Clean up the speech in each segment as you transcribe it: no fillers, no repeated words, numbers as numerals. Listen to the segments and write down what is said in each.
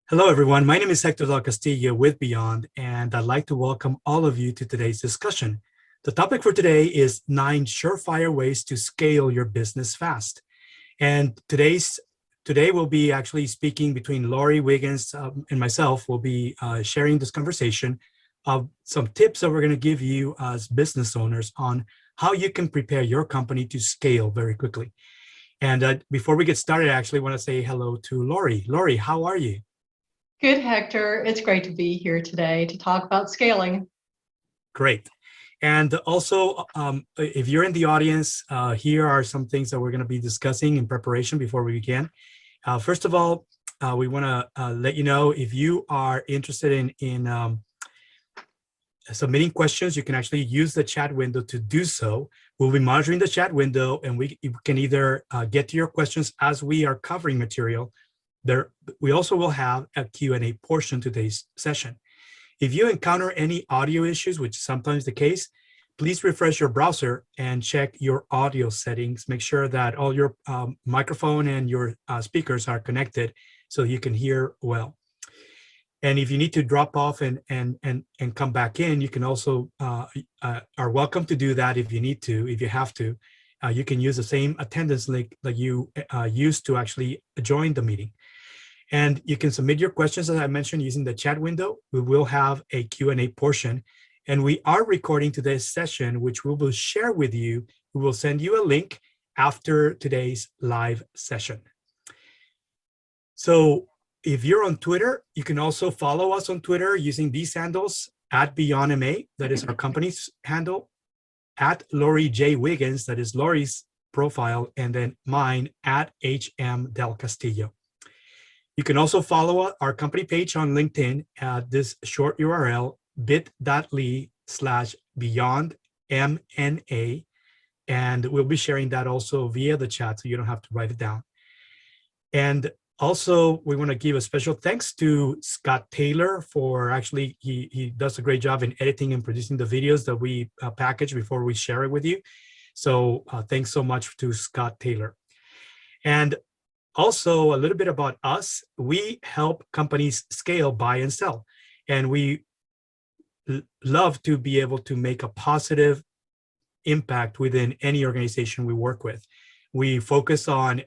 Hello, everyone. My name is Hector Castillo with Byond, and I'd like to welcome all of you to today's discussion. The topic for today is 9 surefire ways to scale your business fast. And today we'll be actually speaking between Laurie, Wiggins, and myself. We'll be sharing this conversation of some tips that we're going to give you as business owners on how you can prepare your company to scale very quickly. And before we get started, I actually want to say hello to Laurie. Laurie, how are you? Good, Hector. It's great to be here today to talk about scaling. Great. And also, if you're in the audience, here are some things that we're going to be discussing in preparation before we begin. First of all, we want to let you know if you are interested in submitting questions, you can actually use the chat window to do so. We'll be monitoring the chat window, and we can either get to your questions as we are covering material. We also will have a Q&A portion to today's session. If you encounter any audio issues, which is sometimes the case, please refresh your browser and check your audio settings. Make sure that all your microphone and your speakers are connected so you can hear well. And if you need to drop off and come back in, you can also are welcome to do that if you need to, if you have to. You can use the same attendance link that you used to actually join the meeting. And you can submit your questions, as I mentioned, using the chat window. We will have a Q&A portion. And we are recording today's session, which we will share with you. We will send you a link after today's live session. So if you're on Twitter, you can also follow us on Twitter using these handles, @BeyondMA, that is our company's handle, @Laurie J. Wiggins, that is Laurie's profile, and then mine, @HM Del Castillo. You can also follow our company page on LinkedIn at this short URL, bit.ly/BeyondMNA, and we'll be sharing that also via the chat, so you don't have to write it down. And also, we want to give a special thanks to Scott Taylor for actually, he does a great job in editing and producing the videos that we package before we share it with you. So thanks so much to Scott Taylor. And also, a little bit about us. We help companies scale, buy, and sell. And we love to be able to make a positive impact within any organization we work with. We focus on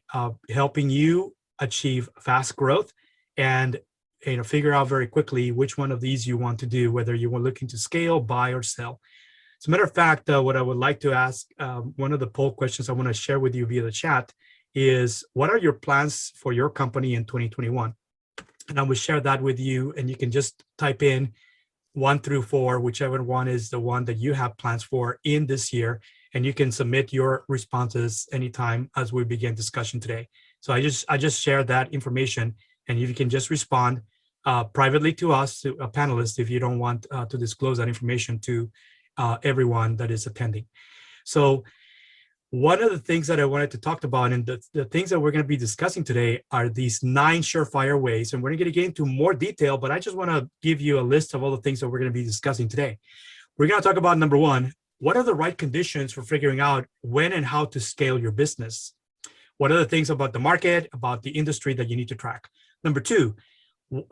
helping you achieve fast growth and figure out very quickly which one of these you want to do, whether you are looking to scale, buy, or sell. As a matter of fact, what I would like to ask, one of the poll questions I want to share with you via the chat is, what are your plans for your company in 2021? And I will share that with you, and you can just type in 1 through 4, whichever one is the one that you have plans for in this year, and you can submit your responses anytime as we begin discussion today. So I just shared that information, and you can just respond privately to us, to a panelist, if you don't want to disclose that information to everyone that is attending. So one of the things that I wanted to talk about, and the things that we're going to be discussing today, are these 9 surefire ways. And we're going to get into more detail, but I just want to give you a list of all the things that we're going to be discussing today. We're going to talk about number 1, what are the right conditions for figuring out when and how to scale your business? What are the things about the market, about the industry that you need to track? Number 2,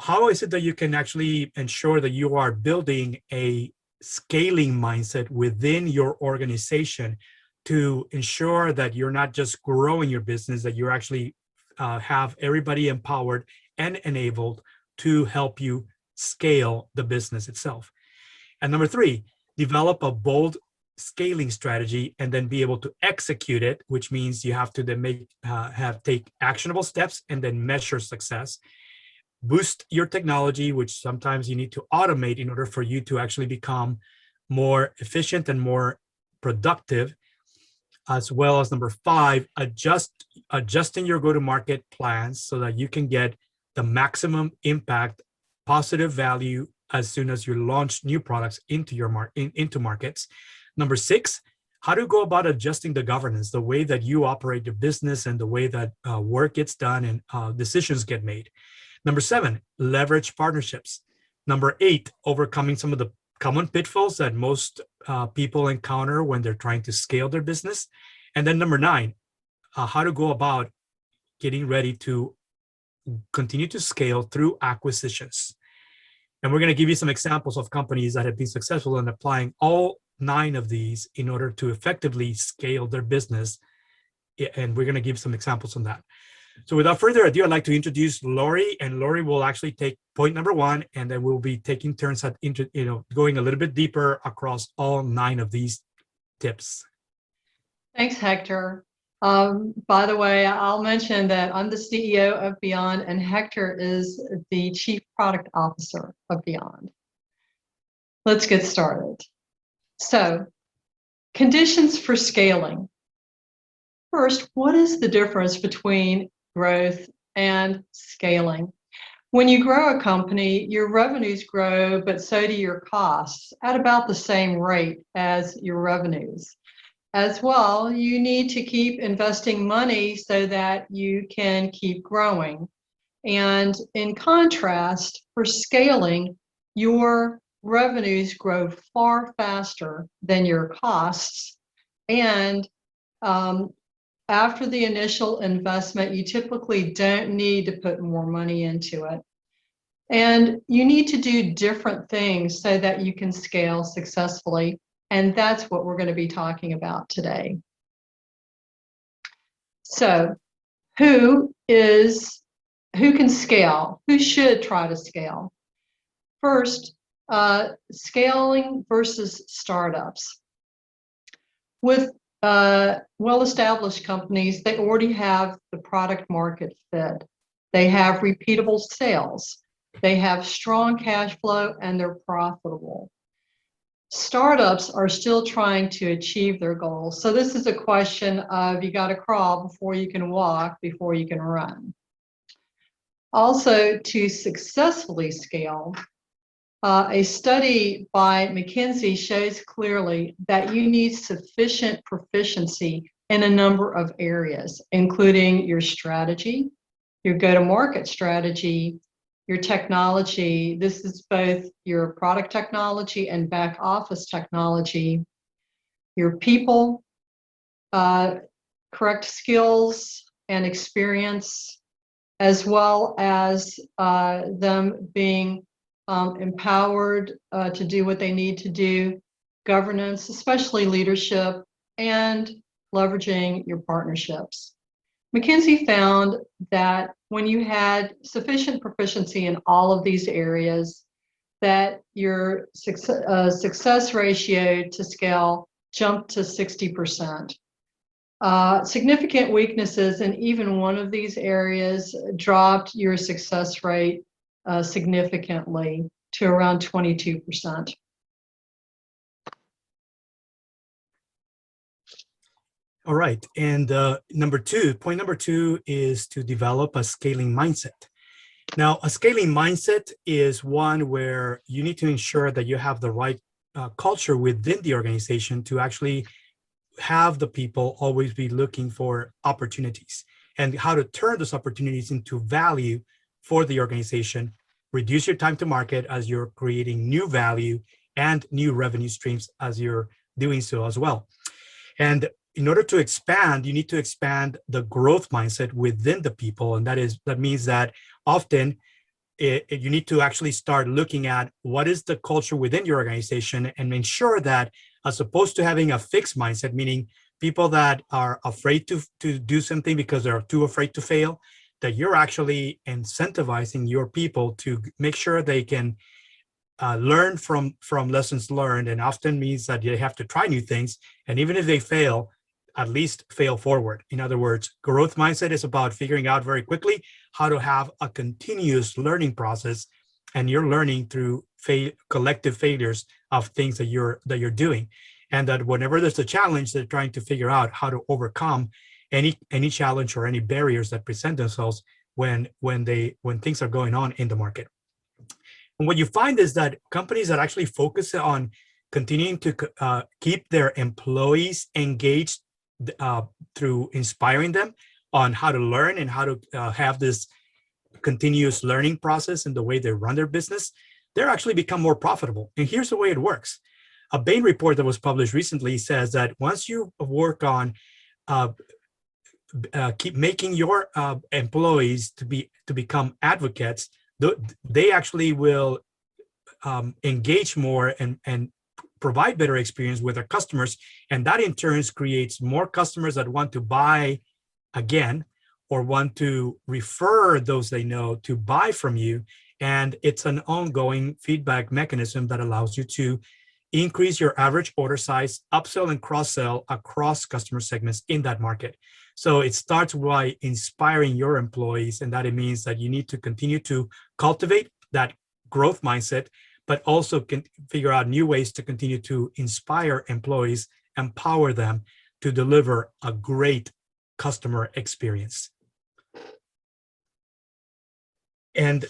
how is it that you can actually ensure that you are building a scaling mindset within your organization to ensure that you're not just growing your business, that you actually have everybody empowered and enabled to help you scale the business itself. And number 3, develop a bold scaling strategy and then be able to execute it, which means you have to then take actionable steps and then measure success. Boost your technology, which sometimes you need to automate in order for you to actually become more efficient and more productive. As well as number 5, adjusting your go-to-market plans so that you can get the maximum impact, positive value as soon as you launch new products into your into markets. Number 6, how to go about adjusting the governance, the way that you operate your business and the way that work gets done and decisions get made. Number 7, leverage partnerships. Number 8, overcoming some of the common pitfalls that most people encounter when they're trying to scale their business. And then number 9, how to go about getting ready to continue to scale through acquisitions. And we're going to give you some examples of companies that have been successful in applying all 9 of these in order to effectively scale their business. And we're going to give some examples on that. So without further ado, I'd like to introduce Laurie, and Laurie will actually take point number 1, and then we'll be taking turns at going a little bit deeper across all 9 of these tips. Thanks, Hector. By the way, I'll mention that I'm the CEO of Byond, and Hector is the Chief Product Officer of Byond. Let's get started. So, conditions for scaling. First, what is the difference between growth and scaling? When you grow a company, your revenues grow, but so do your costs at about the same rate as your revenues. As well, you need to keep investing money so that you can keep growing. And in contrast, for scaling, your revenues grow far faster than your costs. And after the initial investment, you typically don't need to put more money into it. And you need to do different things so that you can scale successfully. And that's what we're going to be talking about today. So, who can scale? Who should try to scale? First, scaling versus startups. With well-established companies, they already have the product market fit. They have repeatable sales. They have strong cash flow, and they're profitable. Startups are still trying to achieve their goals. So this is a question of you got to crawl before you can walk, before you can run. Also, to successfully scale, a study by McKinsey shows clearly that you need sufficient proficiency in a number of areas, including your strategy, your go-to-market strategy, your technology. This is both your product technology and back office technology, your people, correct skills and experience, as well as them being empowered to do what they need to do, governance, especially leadership, and leveraging your partnerships. McKinsey found that when you had sufficient proficiency in all of these areas, that your success ratio to scale jumped to 60%. Significant weaknesses in even one of these areas dropped your success rate significantly to around 22%. All right, and point number two is to develop a scaling mindset. Now, a scaling mindset is one where you need to ensure that you have the right culture within the organization to actually have the people always be looking for opportunities and how to turn those opportunities into value for the organization, reduce your time to market as you're creating new value and new revenue streams as you're doing so as well. And in order to expand, you need to expand the growth mindset within the people. And that means that often you need to actually start looking at what is the culture within your organization and ensure that, as opposed to having a fixed mindset, meaning people that are afraid to do something because they're too afraid to fail, that you're actually incentivizing your people to make sure they can learn from lessons learned, and often means that they have to try new things. And even if they fail, at least fail forward. In other words, growth mindset is about figuring out very quickly how to have a continuous learning process, and you're learning through collective failures of things that you're doing, and that whenever there's a challenge, they're trying to figure out how to overcome any challenge or any barriers that present themselves when things are going on in the market. And what you find is that companies that actually focus on continuing to keep their employees engaged through inspiring them on how to learn and how to have this continuous learning process in the way they run their business, they're actually become more profitable. And here's the way it works. A Bain report that was published recently says that once you work on keep making your employees to become advocates, they actually will engage more and provide better experience with their customers, and that in turn creates more customers that want to buy again or want to refer those they know to buy from you. And it's an ongoing feedback mechanism that allows you to increase your average order size, upsell and cross-sell across customer segments in that market. So it starts by inspiring your employees, and that it means that you need to continue to cultivate that growth mindset, but also can figure out new ways to continue to inspire employees, empower them to deliver a great customer experience. And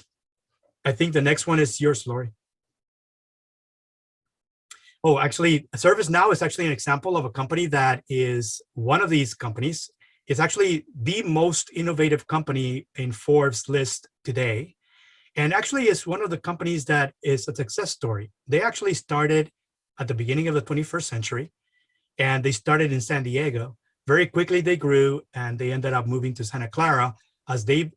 I think the next one is yours, Laurie. Oh, actually, Servicenow is actually an example of a company that is one of these companies. It's actually the most innovative company in Forbes list today. And actually is one of the companies that is a success story. They actually started at the beginning of the 21st century, and they started in San Diego. Very quickly they grew, and they ended up moving to Santa Clara. As they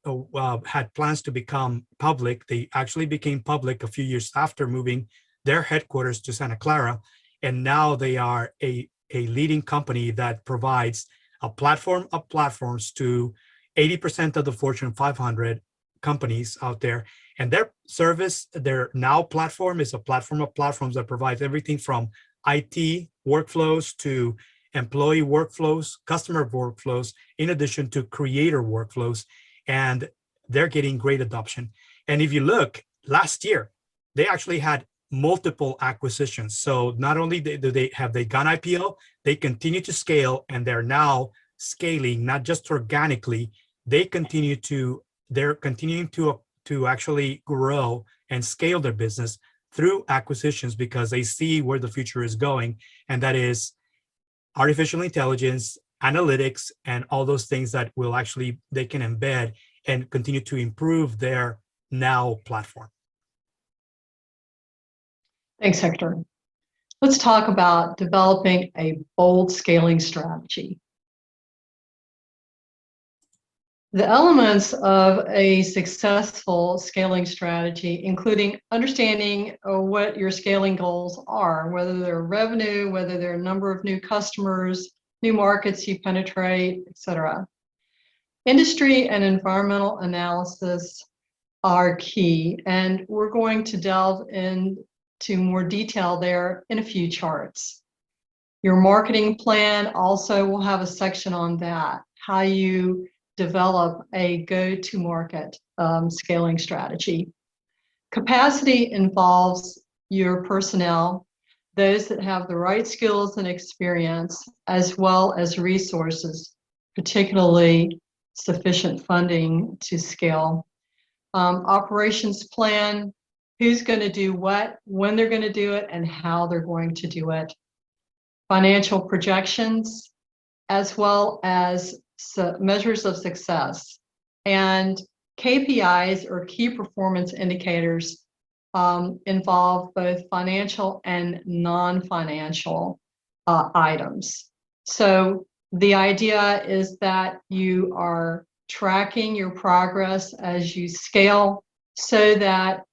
had plans to become public, they actually became public a few years after moving their headquarters to Santa Clara. And now they are a leading company that provides a platform of platforms to 80% of the Fortune 500 companies out there. And their service, their Now platform, is a platform of platforms that provides everything from IT workflows to employee workflows, customer workflows, in addition to creator workflows. And they're getting great adoption. And if you look, last year, they actually had multiple acquisitions. So not only do they gone IPO, they continue to scale, and they're now scaling not just organically. They're continuing to actually grow and scale their business through acquisitions, because they see where the future is going, and that is artificial intelligence, analytics, and all those things that will actually, they can embed and continue to improve their Now platform. Thanks, Hector. Let's talk about developing a bold scaling strategy. The elements of a successful scaling strategy, including understanding what your scaling goals are, whether they're revenue, whether they're a number of new customers, new markets you penetrate, etc. Industry and environmental analysis are key, and we're going to delve into more detail there in a few charts. Your marketing plan also will have a section on that, how you develop a go-to-market scaling strategy. Capacity involves your personnel, those that have the right skills and experience, as well as resources, particularly sufficient funding to scale. Operations plan, who's going to do what, when they're going to do it, and how they're going to do it. Financial projections, as well as measures of success. And KPIs, or key performance indicators, involve both financial and non-financial items. So the idea is that you are tracking your progress as you scale, so that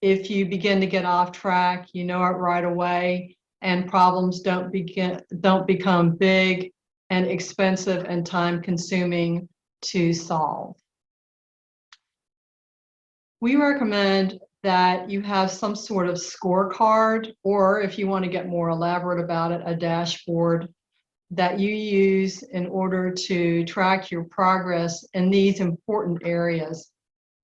if you begin to get off track, you know it right away, and problems don't become big and expensive and time-consuming to solve. We recommend that you have some sort of scorecard, or if you want to get more elaborate about it, a dashboard that you use in order to track your progress in these important areas.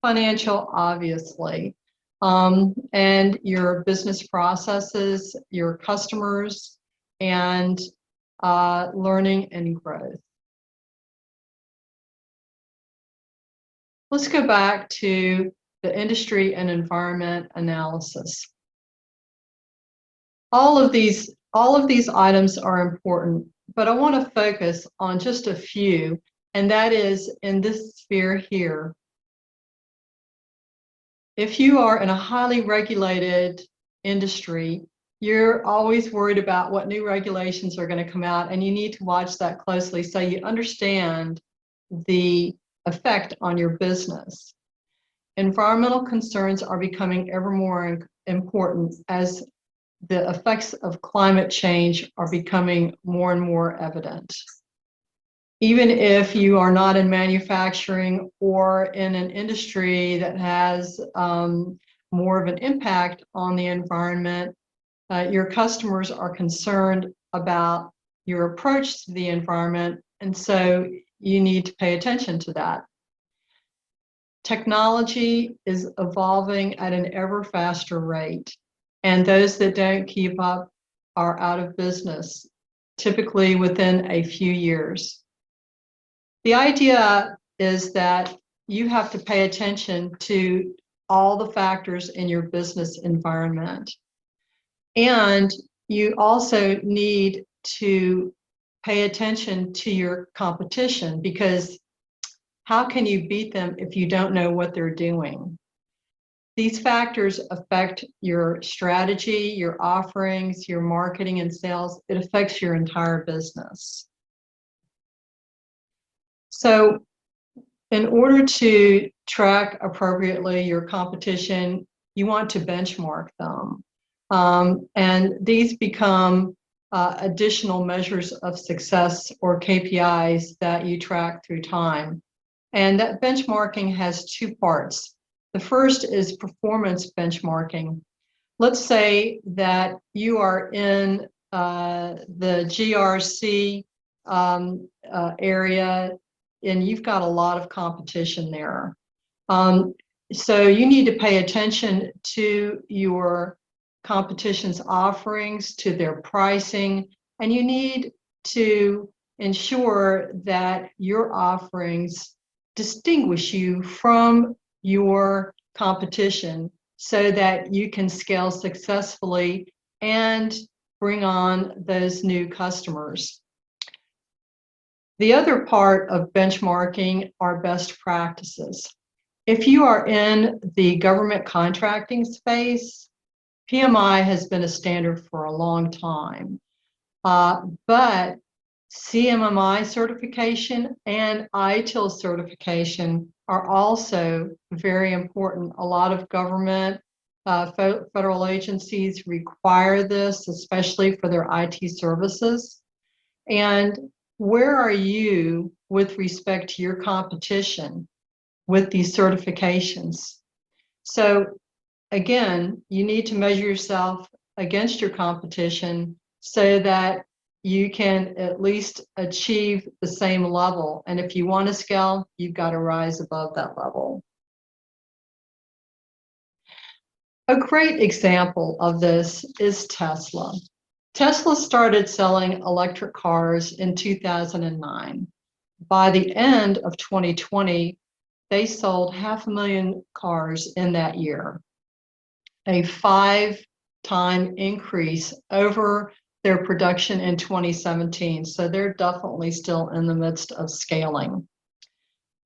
Financial, obviously, and your business processes, your customers, and learning and growth. Let's go back to the industry and environment analysis. All of these items are important, but I want to focus on just a few, and that is in this sphere here. If you are in a highly regulated industry, you're always worried about what new regulations are going to come out, and you need to watch that closely so you understand the effect on your business. Environmental concerns are becoming ever more important as the effects of climate change are becoming more and more evident. Even if you are not in manufacturing or in an industry that has more of an impact on the environment, your customers are concerned about your approach to the environment, and so you need to pay attention to that. Technology is evolving at an ever faster rate, and those that don't keep up are out of business, typically within a few years. The idea is that you have to pay attention to all the factors in your business environment. And you also need to pay attention to your competition, because how can you beat them if you don't know what they're doing? These factors affect your strategy, your offerings, your marketing and sales. It affects your entire business. So in order to track appropriately your competition, you want to benchmark them. And these become additional measures of success or KPIs that you track through time. And that benchmarking has two parts. The first is performance benchmarking. Let's say that you are in the GRC area, and you've got a lot of competition there. So you need to pay attention to your competition's offerings, to their pricing, and you need to ensure that your offerings distinguish you from your competition so that you can scale successfully and bring on those new customers. The other part of benchmarking are best practices. If you are in the government contracting space, PMI has been a standard for a long time, but Cmmi certification and ITIL certification are also very important. A lot of government federal agencies require this, especially for their IT services. And where are you with respect to your competition with these certifications? So again, you need to measure yourself against your competition so that you can at least achieve the same level. And if you want to scale, you've got to rise above that level. A great example of this is Tesla. Tesla started selling electric cars in 2009. By the end of 2020, they sold 500,000 cars in that year, a 5-time increase over their production in 2017. So they're definitely still in the midst of scaling.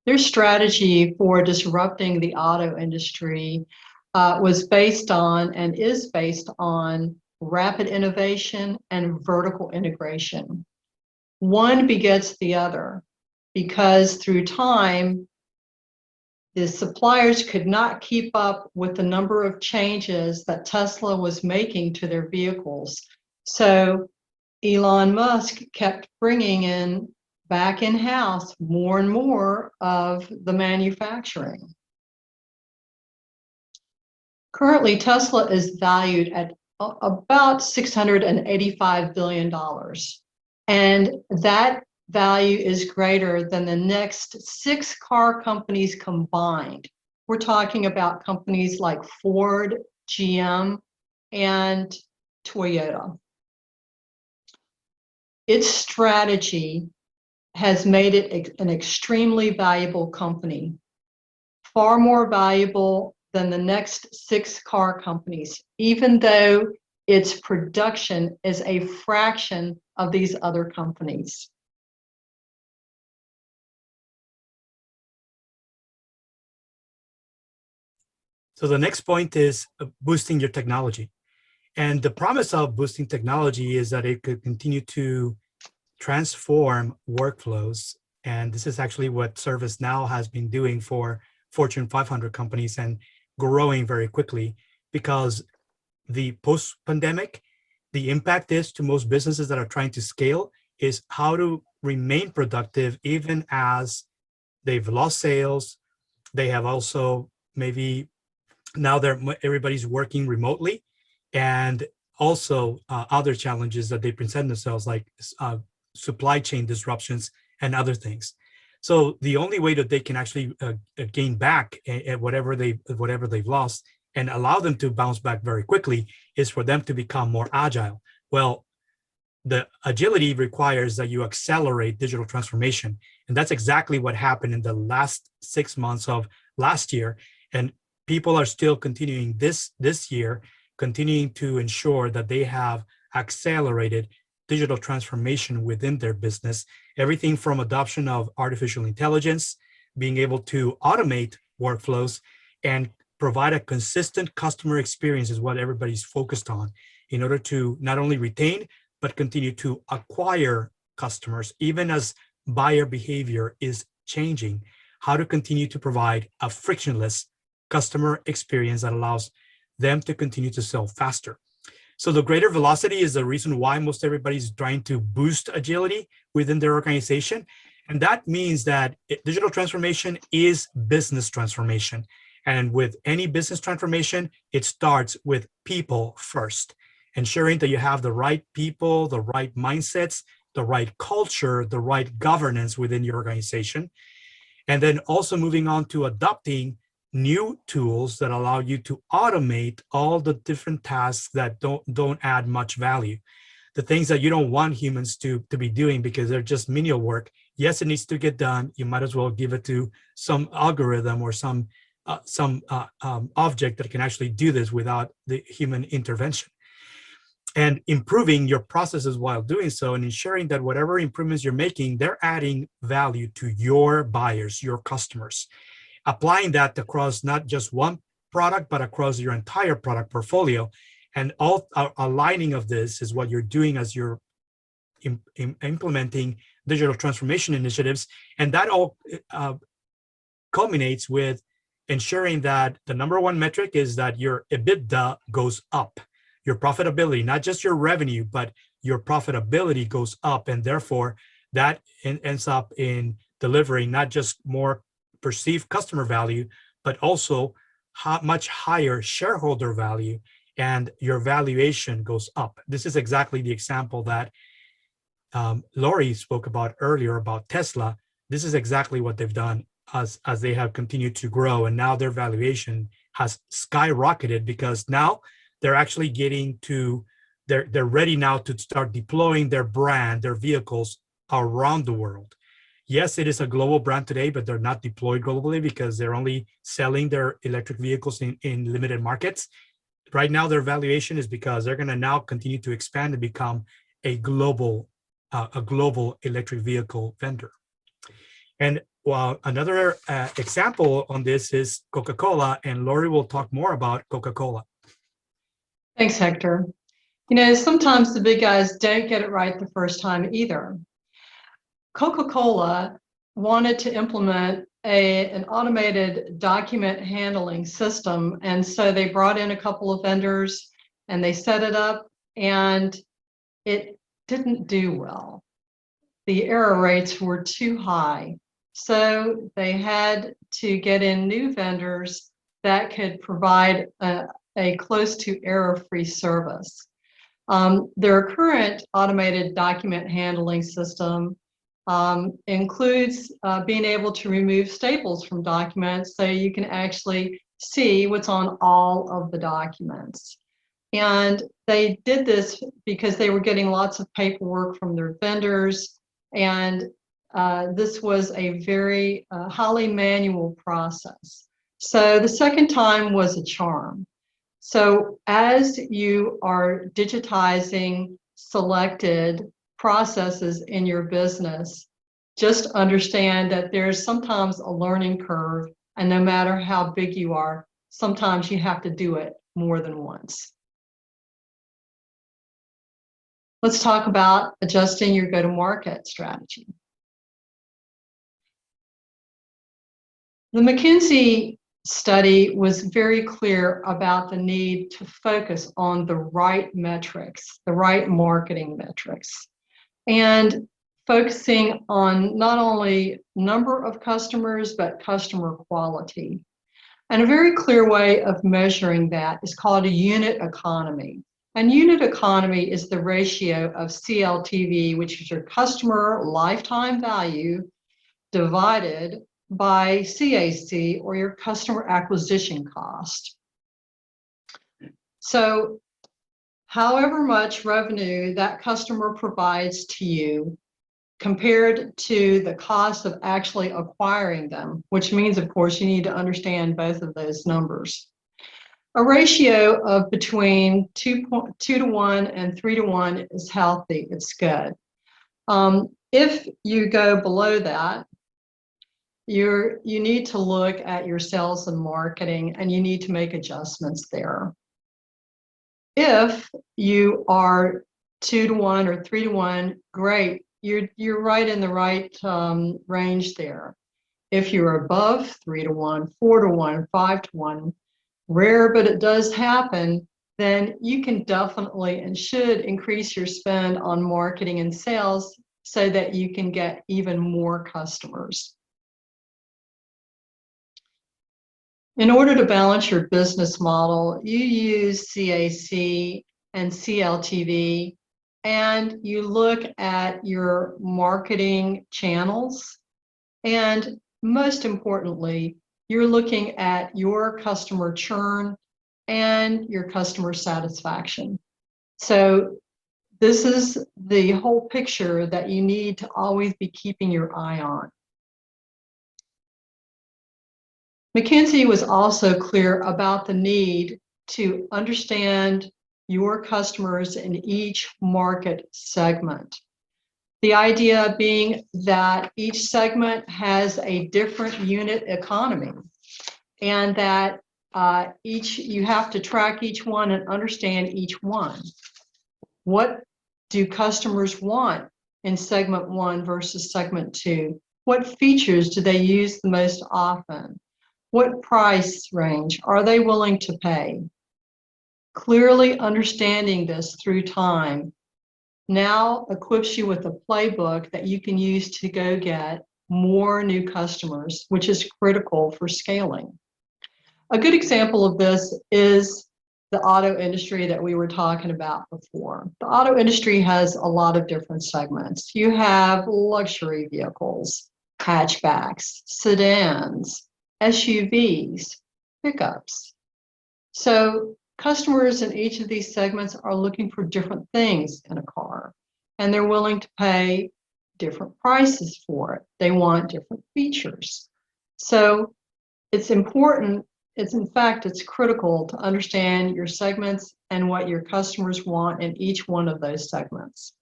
Their strategy for disrupting the auto industry was based on and is based on rapid innovation and vertical integration. One begets the other, because through time, the suppliers could not keep up with the number of changes that Tesla was making to their vehicles. So Elon Musk kept bringing in back in-house more and more of the manufacturing. Currently, Tesla is valued at about $685 billion. And that value is greater than the next 6 car companies combined. We're talking about companies like Ford, GM, and Toyota. Its strategy has made it an extremely valuable company, far more valuable than the next 6 car companies, even though its production is a fraction of these other companies. So the next point is boosting your technology. And the promise of boosting technology is that it could continue to transform workflows. And this is actually what ServiceNow has been doing for Fortune 500 companies and growing very quickly, because the post-pandemic, the impact is to most businesses that are trying to scale is how to remain productive even as they've lost sales. They have also maybe now everybody's working remotely, and also other challenges that they present themselves, like supply chain disruptions and other things. So the only way that they can actually gain back at whatever they've lost and allow them to bounce back very quickly is for them to become more agile. Well, the agility requires that you accelerate digital transformation. And that's exactly what happened in the last 6 months of last year. And people are still continuing this year, continuing to ensure that they have accelerated digital transformation within their business. Everything from adoption of artificial intelligence, being able to automate workflows, and provide a consistent customer experience is what everybody's focused on in order to not only retain, but continue to acquire customers, even as buyer behavior is changing. How to continue to provide a frictionless customer experience that allows them to continue to sell faster. So the greater velocity is the reason why most everybody's trying to boost agility within their organization. And that means that digital transformation is business transformation. And with any business transformation, it starts with people first, ensuring that you have the right people, the right mindsets, the right culture, the right governance within your organization. And then also moving on to adopting new tools that allow you to automate all the different tasks that don't add much value. The things that you don't want humans to be doing because they're just menial work. Yes, it needs to get done. You might as well give it to some algorithm or some object that can actually do this without the human intervention. And improving your processes while doing so, and ensuring that whatever improvements you're making, they're adding value to your buyers, your customers. Applying that across not just one product, but across your entire product portfolio. And all aligning of this is what you're doing as you're implementing digital transformation initiatives. And that all culminates with ensuring that the number one metric is that your EBITDA goes up. Your profitability, not just your revenue, but your profitability goes up. And therefore, that ends up in delivering not just more perceived customer value, but also much higher shareholder value, and your valuation goes up. This is exactly the example that Laurie spoke about earlier about Tesla. This is exactly what they've done as they have continued to grow, and now their valuation has skyrocketed because now they're actually getting to, they're ready now to start deploying their brand, their vehicles around the world. Yes, it is a global brand today, but they're not deployed globally because they're only selling their electric vehicles in limited markets. Right now, their valuation is because they're going to now continue to expand and become a global electric vehicle vendor. And another example on this is Coca-Cola, and Laurie will talk more about Coca-Cola. Thanks, Hector. You know, sometimes the big guys don't get it right the first time either. Coca-Cola wanted to implement an automated document handling system. And so they brought in a couple of vendors and they set it up, and it didn't do well. The error rates were too high. So they had to get in new vendors that could provide a close to error-free service. Their current automated document handling system includes being able to remove staples from documents so you can actually see what's on all of the documents. And they did this because they were getting lots of paperwork from their vendors, and this was a very highly manual process. So the second time was a charm. So as you are digitizing selected processes in your business, just understand that there's sometimes a learning curve, and no matter how big you are, sometimes you have to do it more than once. Let's talk about adjusting your go-to-market strategy. The McKinsey study was very clear about the need to focus on the right metrics, the right marketing metrics, and focusing on not only number of customers, but customer quality. And a very clear way of measuring that is called a unit economy. And unit economy is the ratio of CLTV, which is your customer lifetime value, divided by CAC, or your customer acquisition cost. So however much revenue that customer provides to you compared to the cost of actually acquiring them, which means, of course, you need to understand both of those numbers. A ratio of between 2 to 1 and 3 to 1 is healthy, it's good. If you go below that, you need to look at your sales and marketing, and you need to make adjustments there. If you are 2 to 1 or 3 to 1, great, you're right in the right range there. If you're above 3 to 1, 4 to 1, 5 to 1, rare, but it does happen, then you can definitely and should increase your spend on marketing and sales so that you can get even more customers. In order to balance your business model, you use CAC and CLTV, and you look at your marketing channels, and most importantly, you're looking at your customer churn and your customer satisfaction. So this is the whole picture that you need to always be keeping your eye on. McKinsey was also clear about the need to understand your customers in each market segment. The idea being that each segment has a different unit economy, and that you have to track each one and understand each one. What do customers want in segment 1 versus segment 2? What features do they use the most often? What price range are they willing to pay? Clearly understanding this through time now equips you with a playbook that you can use to go get more new customers, which is critical for scaling. A good example of this is the auto industry that we were talking about before. The auto industry has a lot of different segments. You have luxury vehicles, hatchbacks, sedans, SUVs, pickups. So customers in each of these segments are looking for different things in a car, and they're willing to pay different prices for it. They want different features. So it's important, it's critical to understand your segments and what your customers want in each one of those segments.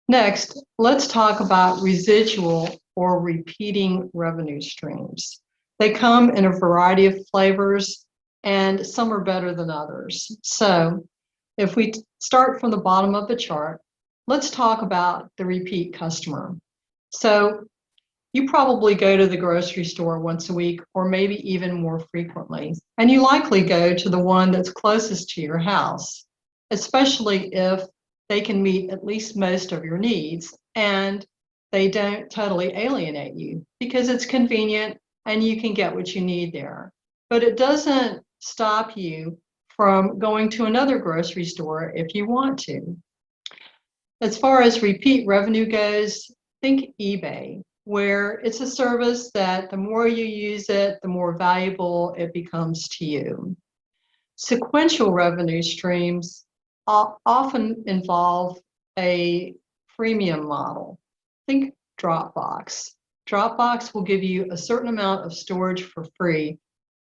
Next, let's talk about residual or repeating revenue streams. They come in a variety of flavors, and some are better than others. So if we start from the bottom of the chart, let's talk about the repeat customer. So you probably go to the grocery store once a week, or maybe even more frequently, and you likely go to the one that's closest to your house, especially if they can meet at least most of your needs and they don't totally alienate you, because it's convenient and you can get what you need there. But it doesn't stop you from going to another grocery store if you want to. As far as repeat revenue goes, think eBay, where it's a service that the more you use it, the more valuable it becomes to you. Sequential revenue streams often involve a freemium model. Think Dropbox. Dropbox will give you a certain amount of storage for free,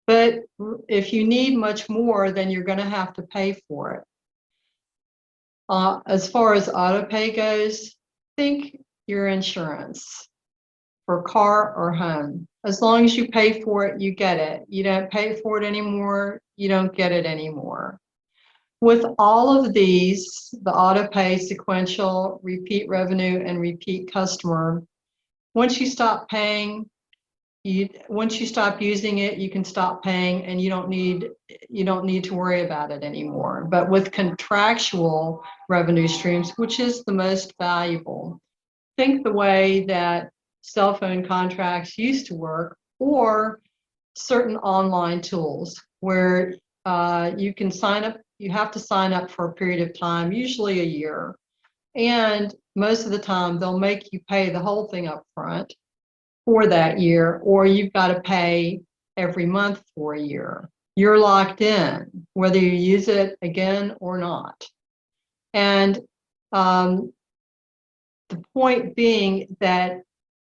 but if you need much more, then you're going to have to pay for it. As far as autopay goes, think your insurance for car or home. As long as you pay for it, you get it. You don't pay for it anymore, you don't get it anymore. With all of these, the auto pay, sequential, repeat revenue, and repeat customer, once you stop paying, once you stop using it, you can stop paying, and you don't need to worry about it anymore. But with contractual revenue streams, which is the most valuable, think the way that cell phone contracts used to work, or certain online tools where you can sign up. You have to sign up for a period of time, usually a year, and most of the time they'll make you pay the whole thing up front for that year, or you've got to pay every month for a year. You're locked in, whether you use it again or not. And the point being that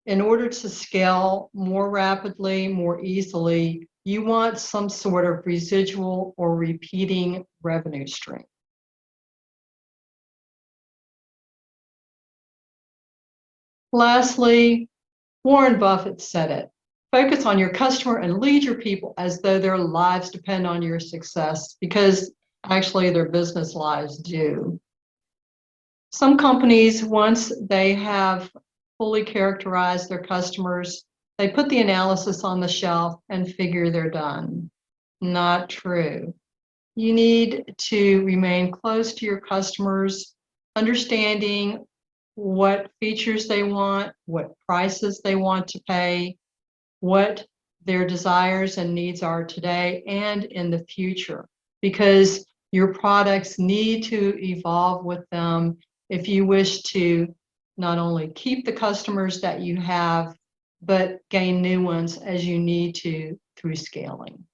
in order to scale more rapidly, more easily, you want some sort of residual or repeating revenue stream. Lastly, Warren Buffett said it: focus on your customer and lead your people as though their lives depend on your success, because actually their business lives do. Some companies, once they have fully characterized their customers, they put the analysis on the shelf and figure they're done. Not true. You need to remain close to your customers, understanding what features they want, what prices they want to pay, what their desires and needs are today and in the future, because your products need to evolve with them if you wish to not only keep the customers that you have, but gain new ones as you need to through scaling.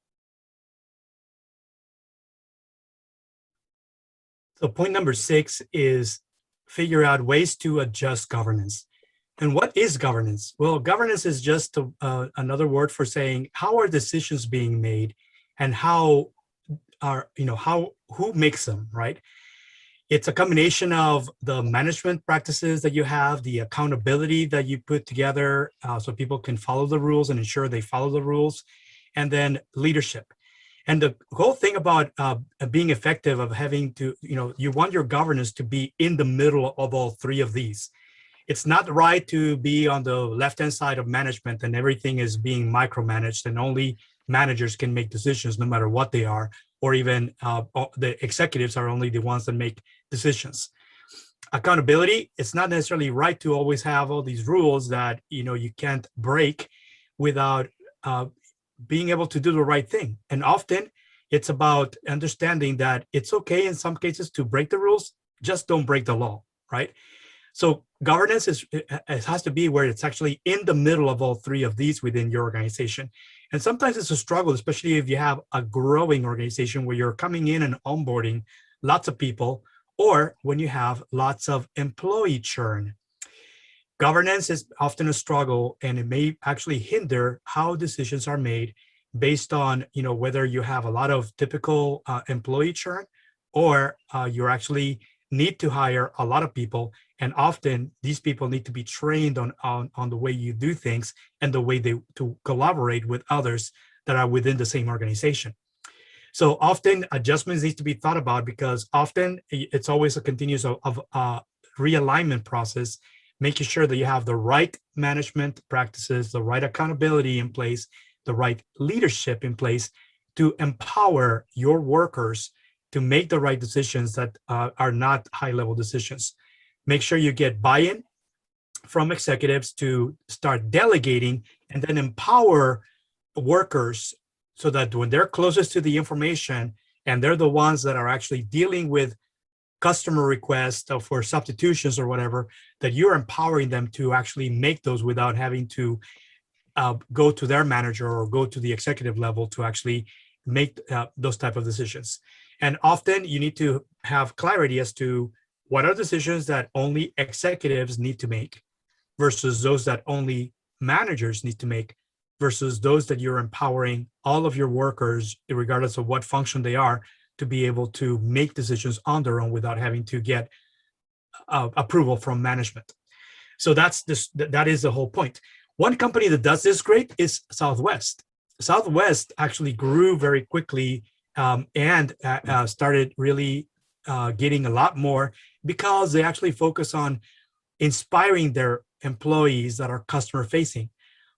So point number 6 is figure out ways to adjust governance. And what is governance? Well, governance is just another word for saying how are decisions being made, and how are, who makes them, right? It's a combination of the management practices that you have, the accountability that you put together so people can follow the rules and ensure they follow the rules, and then leadership. And the whole thing about being effective, of having to, you want your governance to be in the middle of all three of these. It's not right to be on the left-hand side of management and everything is being micromanaged and only managers can make decisions no matter what they are, or even the executives are only the ones that make decisions. Accountability, it's not necessarily right to always have all these rules that you can't break without being able to do the right thing. And often it's about understanding that it's okay in some cases to break the rules, just don't break the law, right? So governance it has to be where it's actually in the middle of all three of these within your organization. And sometimes it's a struggle, especially if you have a growing organization where you're coming in and onboarding lots of people, or when you have lots of employee churn. Governance is often a struggle, and it may actually hinder how decisions are made based on whether you have a lot of typical employee churn, or you actually need to hire a lot of people, and often these people need to be trained on the way you do things and the way to collaborate with others that are within the same organization. So often adjustments need to be thought about, because often it's always a continuous of realignment process, making sure that you have the right management practices, the right accountability in place, the right leadership in place to empower your workers to make the right decisions that are not high-level decisions. Make sure you get buy-in from executives to start delegating, and then empower workers so that when they're closest to the information and they're the ones that are actually dealing with customer requests for substitutions or whatever, that you're empowering them to actually make those without having to go to their manager or go to the executive level to actually make those type of decisions. And often you need to have clarity as to what are decisions that only executives need to make versus those that only managers need to make, versus those that you're empowering all of your workers, regardless of what function they are, to be able to make decisions on their own without having to get approval from management. So that is the whole point. One company that does this great is Southwest. Southwest actually grew very quickly and started really getting a lot more because they actually focus on inspiring their employees that are customer facing,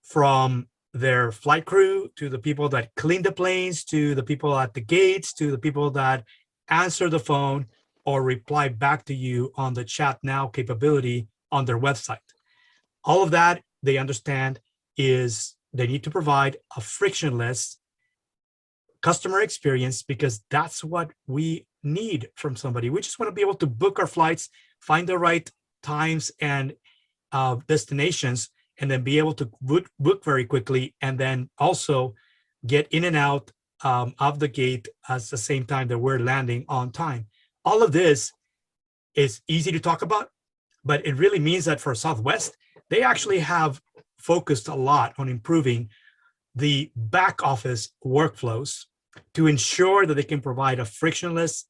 from their flight crew to the people that clean the planes, to the people at the gates, to the people that answer the phone or reply back to you on the chat now capability on their website. All of that, they understand, is they need to provide a frictionless customer experience, because that's what we need from somebody. We just want to be able to book our flights, find the right times and destinations, and then be able to book very quickly, and then also get in and out of the gate at the same time that we're landing on time. All of this is easy to talk about, but it really means that for Southwest, they actually have focused a lot on improving the back office workflows to ensure that they can provide a frictionless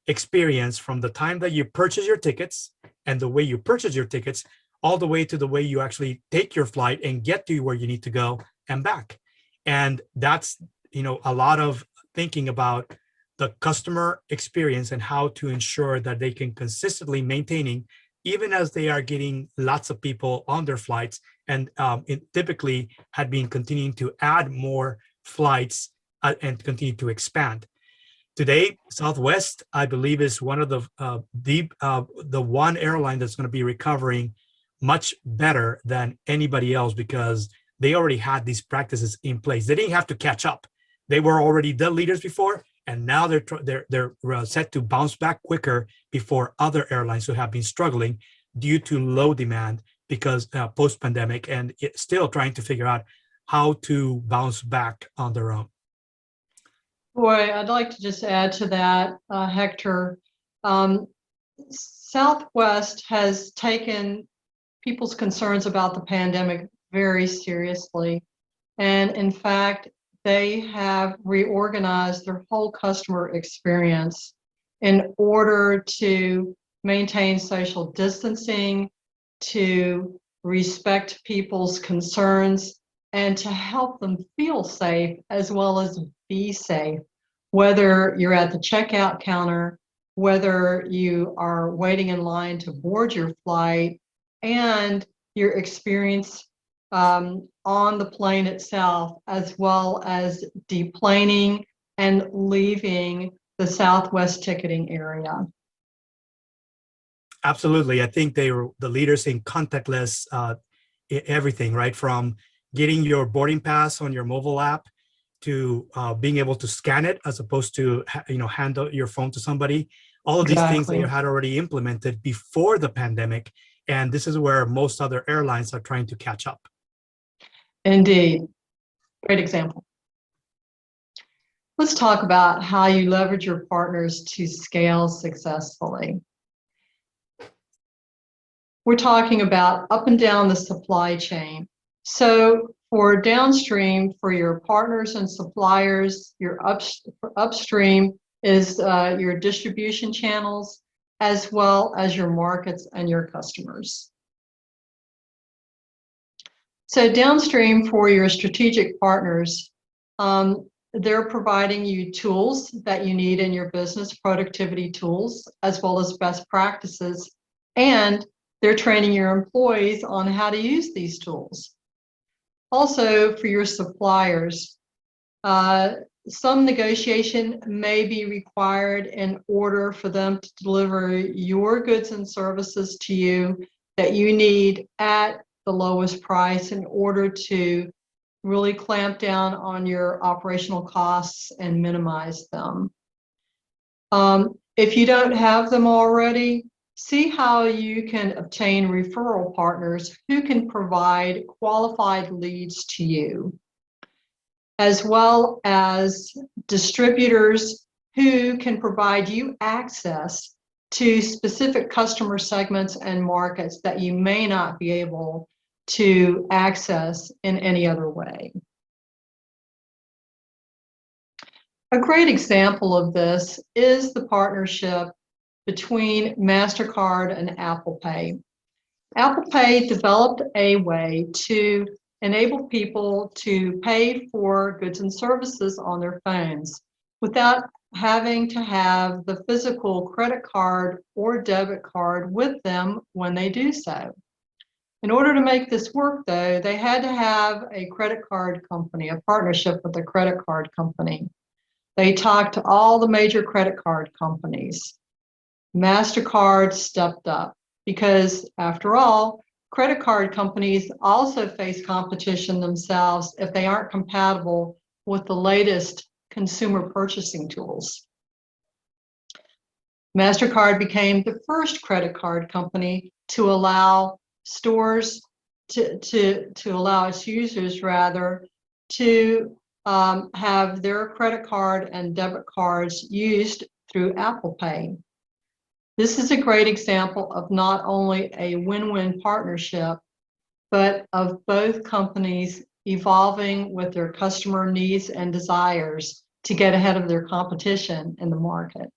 experience from the time that you purchase your tickets and the way you purchase your tickets, all the way to the way you actually take your flight and get to where you need to go and back. And that's, a lot of thinking about the customer experience and how to ensure that they can consistently maintaining, even as they are getting lots of people on their flights, and it typically had been continuing to add more flights and continue to expand. Today, Southwest, I believe, is one of the one airline that's going to be recovering much better than anybody else, because they already had these practices in place. They didn't have to catch up. They were already the leaders before, and now they're set to bounce back quicker before other airlines who have been struggling due to low demand because post-pandemic, and still trying to figure out how to bounce back on their own. Boy, I'd like to just add to that, Hector. Southwest has taken people's concerns about the pandemic very seriously. And in fact, they have reorganized their whole customer experience in order to maintain social distancing, to respect people's concerns, and to help them feel safe as well as be safe, whether you're at the checkout counter, whether you are waiting in line to board your flight, and your experience on the plane itself, as well as deplaning and leaving the Southwest ticketing area. Absolutely. I think they were the leaders in contactless everything, right? From getting your boarding pass on your mobile app to being able to scan it as opposed to hand your phone to somebody. All of these things that you had already implemented before the pandemic. And this is where most other airlines are trying to catch up. Indeed. Great example. Let's talk about how you leverage your partners to scale successfully. We're talking about up and down the supply chain. So for downstream, for your partners and suppliers, your upstream is your distribution channels, as well as your markets and your customers. So downstream, for your strategic partners, they're providing you tools that you need in your business, productivity tools, as well as best practices, and they're training your employees on how to use these tools. Also, for your suppliers, some negotiation may be required in order for them to deliver your goods and services to you that you need at the lowest price in order to really clamp down on your operational costs and minimize them. If you don't have them already, see how you can obtain referral partners who can provide qualified leads to you, as well as distributors who can provide you access to specific customer segments and markets that you may not be able to access in any other way. A great example of this is the partnership between MasterCard and Apple Pay. Apple Pay developed a way to enable people to pay for goods and services on their phones. without having to have the physical credit card or debit card with them when they do so. In order to make this work, though, they had to have a credit card company, a partnership with a credit card company. They talked to all the major credit card companies. MasterCard stepped up because, after all, credit card companies also face competition themselves if they aren't compatible with the latest consumer purchasing tools. MasterCard became the first credit card company to allow stores to allow its users rather to have their credit card and debit cards used through Apple Pay. This is a great example of not only a win-win partnership, but of both companies evolving with their customer needs and desires to get ahead of their competition in the market.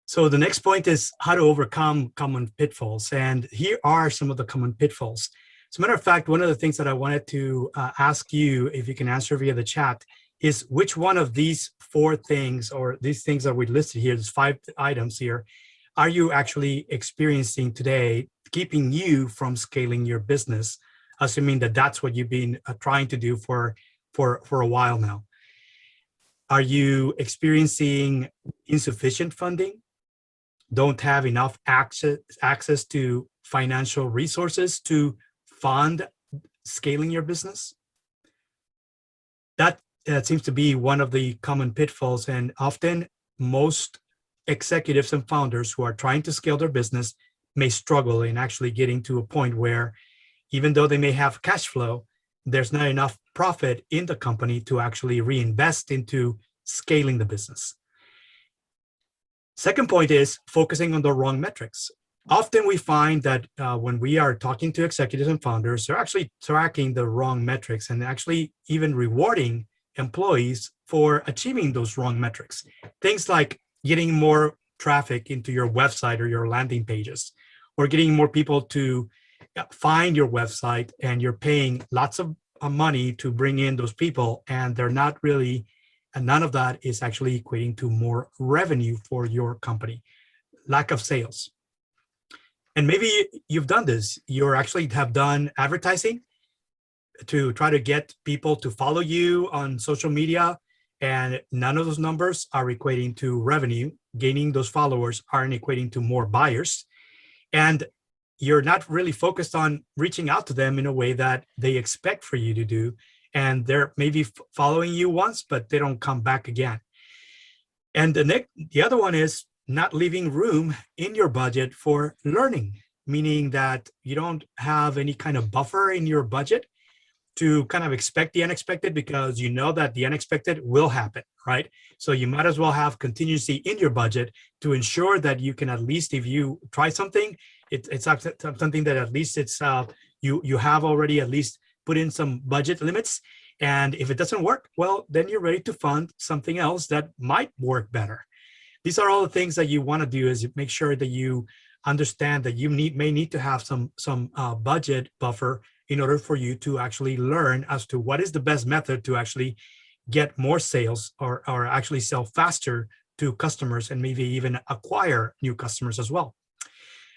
So the next point is how to overcome common pitfalls. And here are some of the common pitfalls. As a matter of fact, one of the things that I wanted to ask you, if you can answer via the chat, is which one of these 4 things or these things that we listed here, there's 5 items here, are you actually experiencing today, keeping you from scaling your business, assuming that that's what you've been trying to do for a while now? Are you experiencing insufficient funding? Don't have enough access to financial resources to fund scaling your business? That seems to be one of the common pitfalls, and often most executives and founders who are trying to scale their business may struggle in actually getting to a point where, even though they may have cash flow, there's not enough profit in the company to actually reinvest into scaling the business. Second point is focusing on the wrong metrics. Often we find that when we are talking to executives and founders, they're actually tracking the wrong metrics and actually even rewarding employees for achieving those wrong metrics. Things like getting more traffic into your website or your landing pages, or getting more people to find your website, and you're paying lots of money to bring in those people, and they're not really, and none of that is actually equating to more revenue for your company. Lack of sales. And maybe you've done this. You actually have done advertising to try to get people to follow you on social media, and none of those numbers are equating to revenue. Gaining those followers aren't equating to more buyers. And you're not really focused on reaching out to them in a way that they expect for you to do. And they're maybe following you once, but they don't come back again. And the other one is not leaving room in your budget for learning, meaning that you don't have any kind of buffer in your budget to kind of expect the unexpected, because you know that the unexpected will happen, right? So you might as well have contingency in your budget to ensure that you can, at least if you try something, it's something that at least it's you have already at least put in some budget limits. And if it doesn't work, well, then you're ready to fund something else that might work better. These are all the things that you want to do, is make sure that you understand that you may need to have some budget buffer in order for you to actually learn as to what is the best method to actually get more sales, or actually sell faster to customers, and maybe even acquire new customers as well.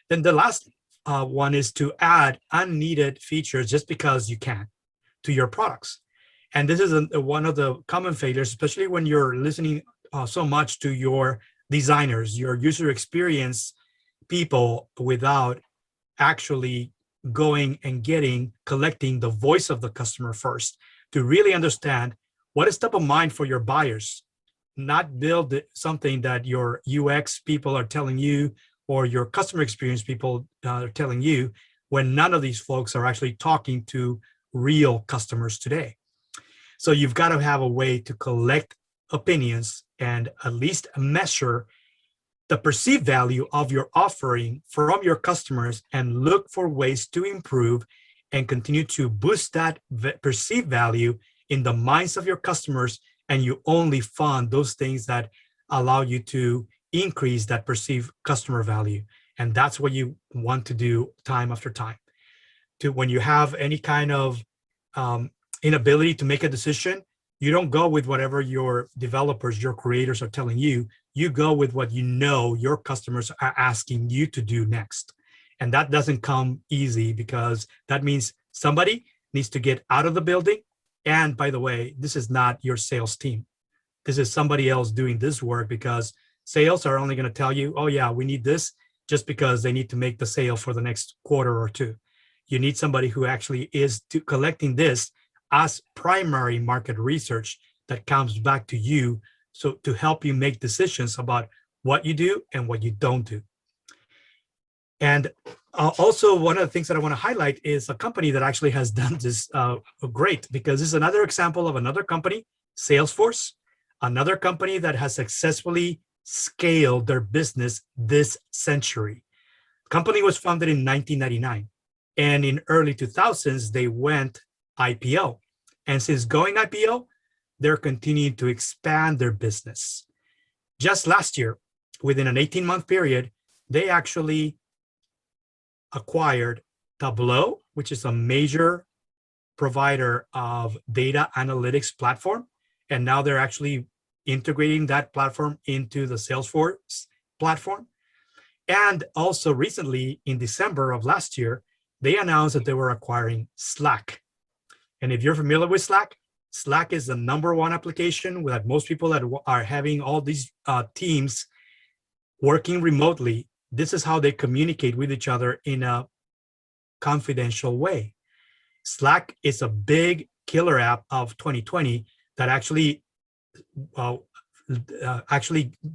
Then the last one is to add unneeded features just because you can to your products. And this is one of the common failures, especially when you're listening so much to your designers, your user experience people, without actually going and collecting the voice of the customer first, to really understand what is top of mind for your buyers. Not build something that your UX people are telling you or your customer experience people are telling you, when none of these folks are actually talking to real customers today. So you've got to have a way to collect opinions and at least measure the perceived value of your offering from your customers, and look for ways to improve and continue to boost that perceived value in the minds of your customers. And you only fund those things that allow you to increase that perceived customer value. And that's what you want to do time after time. when you have any kind of inability to make a decision, you don't go with whatever your developers, your creators are telling you. You go with what you know your customers are asking you to do next. And that doesn't come easy, because that means somebody needs to get out of the building. And by the way, this is not your sales team. This is somebody else doing this work, because sales are only going to tell you, oh yeah, we need this, just because they need to make the sale for the next quarter or two. You need somebody who actually is collecting this as primary market research that comes back to you, so to help you make decisions about what you do and what you don't do. And also, one of the things that I want to highlight is a company that actually has done this great, because this is another example of another company, Salesforce, another company that has successfully scaled their business this century. The company was founded in 1999, and in early 2000s, they went IPO. And since going IPO, they're continuing to expand their business. Just last year, within an 18-month period, they actually acquired Tableau, which is a major provider of data analytics platform. And now they're actually integrating that platform into the Salesforce platform. And also recently, in December of last year, they announced that they were acquiring Slack. And if you're familiar with Slack, Slack is the #1 application that most people that are having all these teams working remotely. This is how they communicate with each other in a confidential way. Slack is a big killer app of 2020 that actually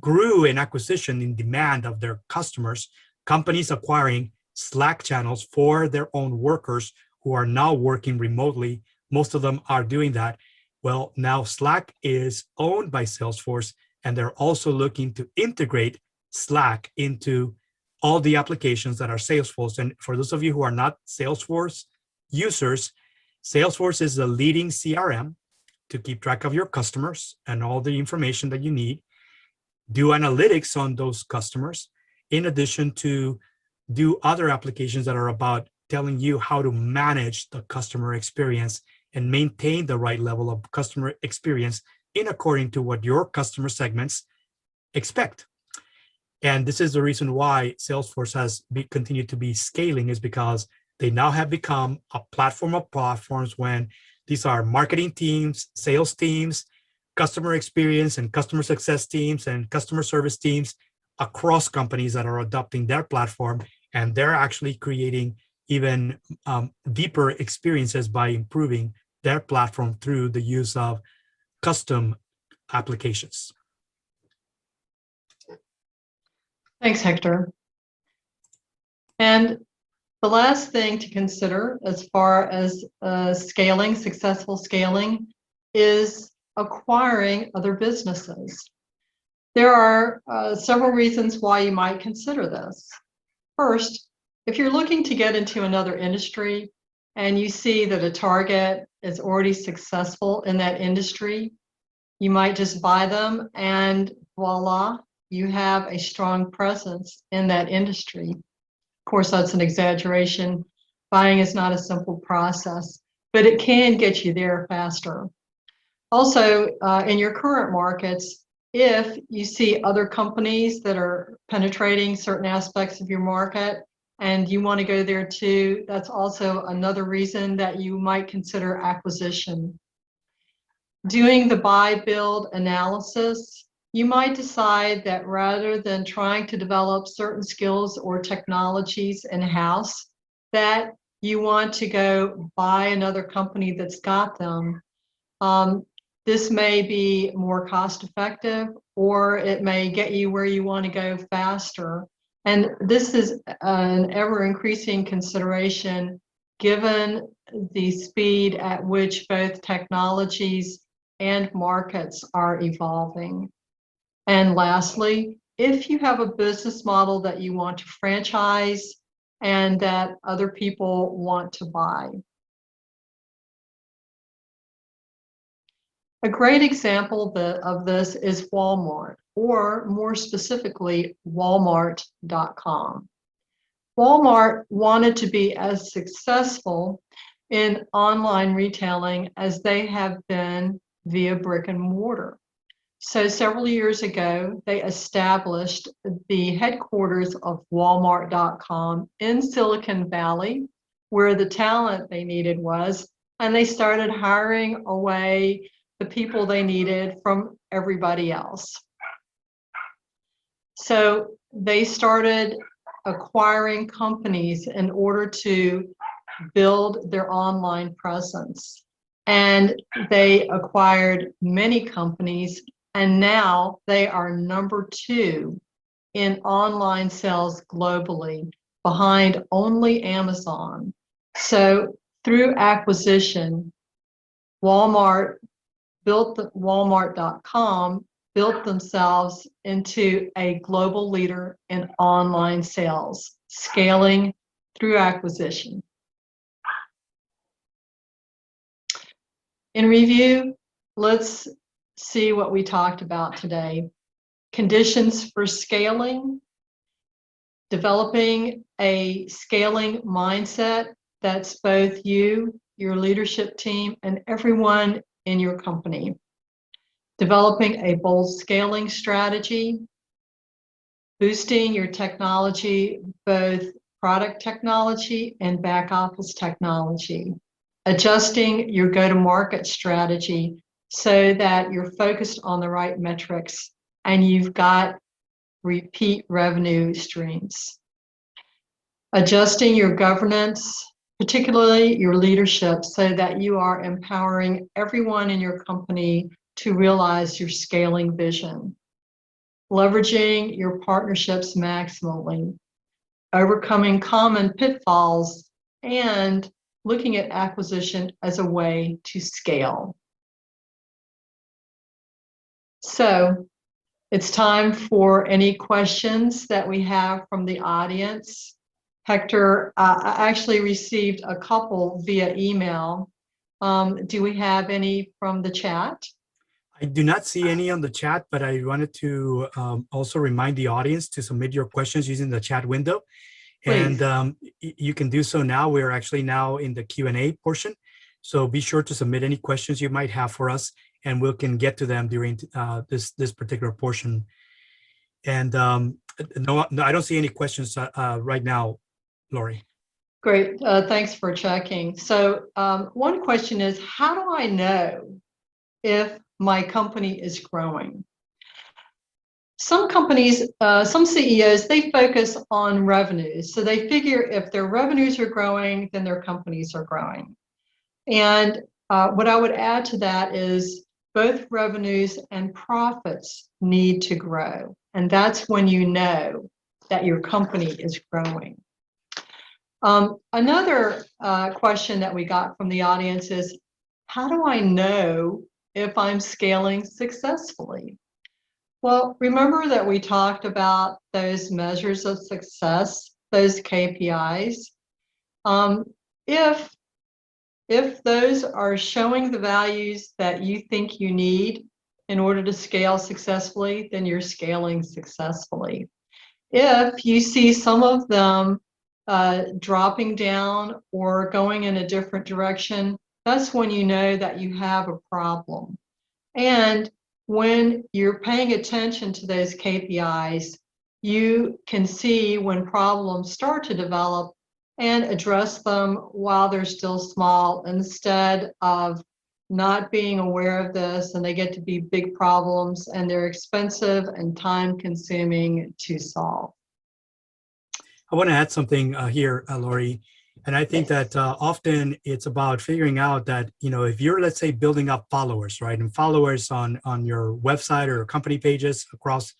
grew in acquisition in demand of their customers, companies acquiring Slack channels for their own workers who are now working remotely. Most of them are doing that. Well, now Slack is owned by Salesforce, and they're also looking to integrate Slack into all the applications that are Salesforce. And for those of you who are not Salesforce users, Salesforce is the leading CRM to keep track of your customers and all the information that you need, do analytics on those customers, in addition to do other applications that are about telling you how to manage the customer experience and maintain the right level of customer experience in according to what your customer segments expect. And this is the reason why Salesforce has continued to be scaling, is because they now have become a platform of platforms when these are marketing teams, sales teams, customer experience and customer success teams, and customer service teams across companies that are adopting their platform. And they're actually creating even deeper experiences by improving their platform through the use of custom applications. Thanks, Hector. And the last thing to consider as far as scaling, successful scaling, is acquiring other businesses. There are several reasons why you might consider this. First, if you're looking to get into another industry and you see that a target is already successful in that industry, you might just buy them and voila, you have a strong presence in that industry. Of course, that's an exaggeration. Buying is not a simple process, but it can get you there faster. Also, in your current markets, if you see other companies that are penetrating certain aspects of your market and you want to go there too, that's also another reason that you might consider acquisition. Doing the buy-build analysis, you might decide that rather than trying to develop certain skills or technologies in-house, that you want to go buy another company that's got them. This may be more cost-effective, or it may get you where you want to go faster. And this is an ever-increasing consideration given the speed at which both technologies and markets are evolving. And lastly, if you have a business model that you want to franchise and that other people want to buy. A great example of this is Walmart, or more specifically, Walmart.com. Walmart wanted to be as successful in online retailing as they have been via brick and mortar. So several years ago, they established the headquarters of Walmart.com in Silicon Valley, where the talent they needed was, and they started hiring away the people they needed from everybody else. So they started acquiring companies in order to build their online presence. And they acquired many companies, and now they are number 2 in online sales globally, behind only Amazon. So through acquisition, Walmart built Walmart.com, built themselves into a global leader in online sales, scaling through acquisition. In review, let's see what we talked about today. Conditions for scaling, developing a scaling mindset that's both you, your leadership team, and everyone in your company. Developing a bold scaling strategy, boosting your technology, both product technology and back office technology, adjusting your go-to-market strategy so that you're focused on the right metrics and you've got repeat revenue streams. Adjusting your governance, particularly your leadership, so that you are empowering everyone in your company to realize your scaling vision. Leveraging your partnerships maximally, overcoming common pitfalls, and looking at acquisition as a way to scale. So it's time for any questions that we have from the audience. Hector, I actually received a couple via email. Do we have any from the chat? I do not see any on the chat, but I wanted to also remind the audience to submit your questions using the chat window. Please. And you can do so now. We're actually now in the Q&A portion. So be sure to submit any questions you might have for us, and we can get to them during this particular portion. And no, I don't see any questions right now, Laurie. Great, thanks for checking. So one question is, how do I know if my company is growing? Some companies, some CEOs, they focus on revenues. So they figure if their revenues are growing, then their companies are growing. And what I would add to that is both revenues and profits need to grow. And that's when you know that your company is growing. Another question that we got from the audience is, how do I know if I'm scaling successfully? Well, remember that we talked about those measures of success, those KPIs. If those are showing the values that you think you need in order to scale successfully, then you're scaling successfully. If you see some of them dropping down or going in a different direction, that's when you know that you have a problem. And when you're paying attention to those KPIs, you can see when problems start to develop and address them while they're still small, instead of not being aware of this and they get to be big problems and they're expensive and time consuming to solve. I want to add something here, Laurie. And I think that often it's about figuring out that, you know, if you're, let's say, building up followers, right? And followers on your website or company pages across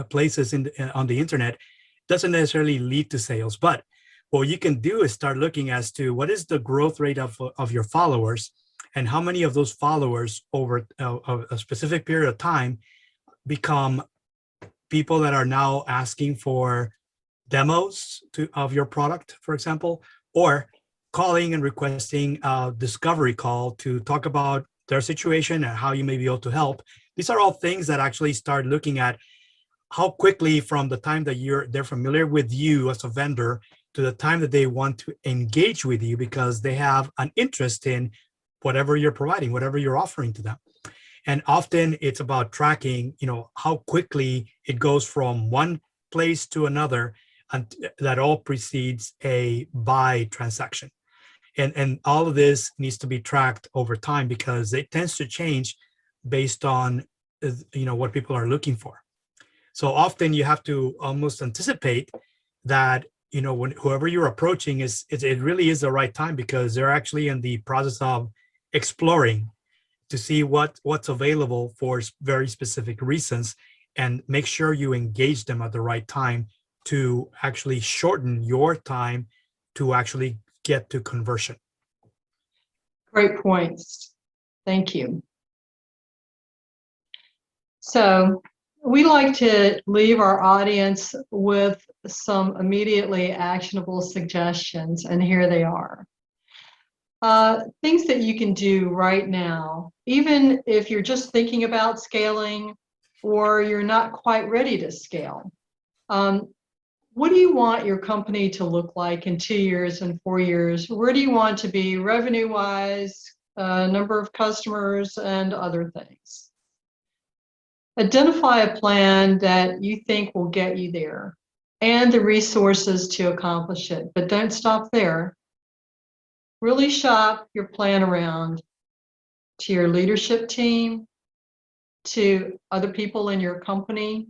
places on the internet, doesn't necessarily lead to sales. But what you can do is start looking as to what is the growth rate of your followers, and how many of those followers over a specific period of time become people that are now asking for demos of your product, for example, or calling and requesting a discovery call to talk about their situation and how you may be able to help. These are all things that actually start looking at how quickly from the time that they're familiar with you as a vendor to the time that they want to engage with you because they have an interest in whatever you're providing, whatever you're offering to them. And often it's about tracking, how quickly it goes from one place to another, and that all precedes a buy transaction. And all of this needs to be tracked over time because it tends to change based on what people are looking for. So often you have to almost anticipate that when whoever you're approaching it really is the right time because they're actually in the process of exploring to see what's available for very specific reasons, and make sure you engage them at the right time to actually shorten your time to actually get to conversion. Great points. Thank you. So we like to leave our audience with some immediately actionable suggestions, and here they are. Things that you can do right now, even if you're just thinking about scaling or you're not quite ready to scale. What do you want your company to look like in 2 years and 4 years? Where do you want to be revenue-wise, number of customers, and other things? Identify a plan that you think will get you there and the resources to accomplish it, but don't stop there. Really shop your plan around to your leadership team, to other people in your company,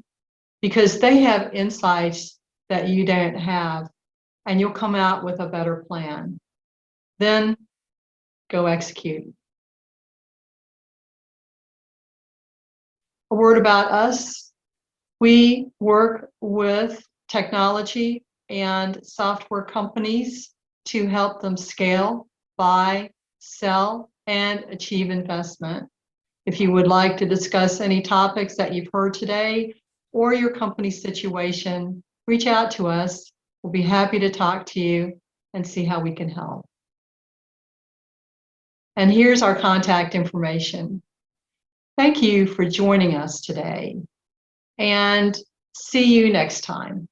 because they have insights that you don't have, and you'll come out with a better plan. Then go execute. A word about us. We work with technology and software companies to help them scale, buy, sell, and achieve investment. If you would like to discuss any topics that you've heard today or your company situation, reach out to us. We'll be happy to talk to you and see how we can help. And here's our contact information. Thank you for joining us today, and see you next time.